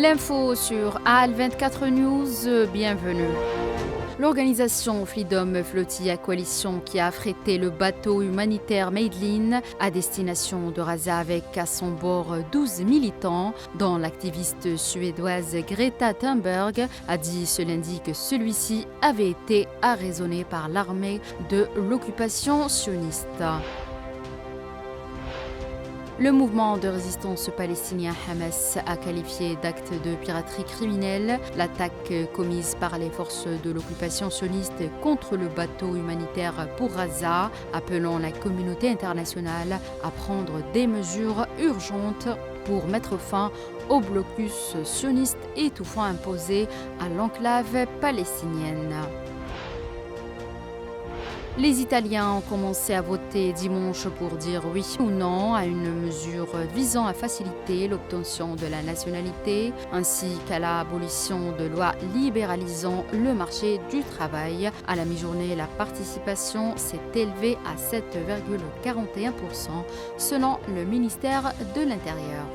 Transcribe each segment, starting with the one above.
L'info sur AL24 News, bienvenue. L'organisation Freedom Flotilla Coalition qui a affrété le bateau humanitaire Madeline à destination de Gaza avec à son bord 12 militants, dont l'activiste suédoise Greta Thunberg a dit ce lundi que celui-ci avait été arraisonné par l'armée de l'occupation sioniste. Le mouvement de résistance palestinien Hamas a qualifié d'acte de piraterie criminelle l'attaque commise par les forces de l'occupation sioniste contre le bateau humanitaire pour Gaza, appelant la communauté internationale à prendre des mesures urgentes pour mettre fin au blocus sioniste étouffant imposé à l'enclave palestinienne. Les Italiens ont commencé à voter dimanche pour dire oui ou non à une mesure visant à faciliter l'obtention de la nationalité ainsi qu'à l'abolition de lois libéralisant le marché du travail. À la mi-journée, la participation s'est élevée à 7,41% selon le ministère de l'Intérieur.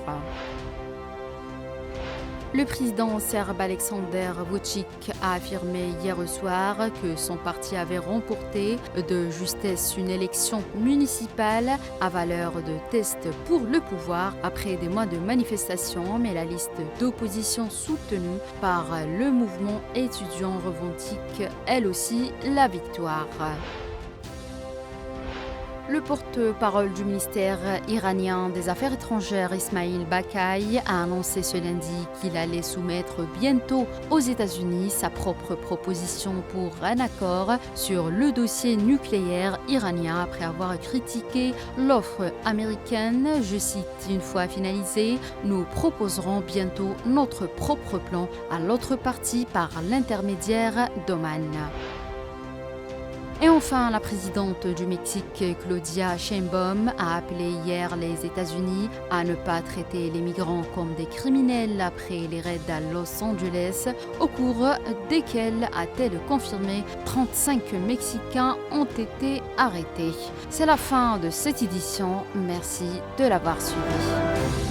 Le président serbe Alexander Vučić a affirmé hier soir que son parti avait remporté de justesse une élection municipale à valeur de test pour le pouvoir après des mois de manifestations, mais la liste d'opposition soutenue par le mouvement étudiant revendique elle aussi la victoire. Le porte-parole du ministère iranien des Affaires étrangères Ismail Baqai a annoncé ce lundi qu'il allait soumettre bientôt aux États-Unis sa propre proposition pour un accord sur le dossier nucléaire iranien après avoir critiqué l'offre américaine. Je cite, une fois finalisée, nous proposerons bientôt notre propre plan à l'autre partie par l'intermédiaire d'Oman. Et enfin, la présidente du Mexique, Claudia Sheinbaum, a appelé hier les États-Unis à ne pas traiter les migrants comme des criminels après les raids à Los Angeles, au cours desquels, a-t-elle confirmé, 35 Mexicains ont été arrêtés. C'est la fin de cette édition. Merci de l'avoir suivi.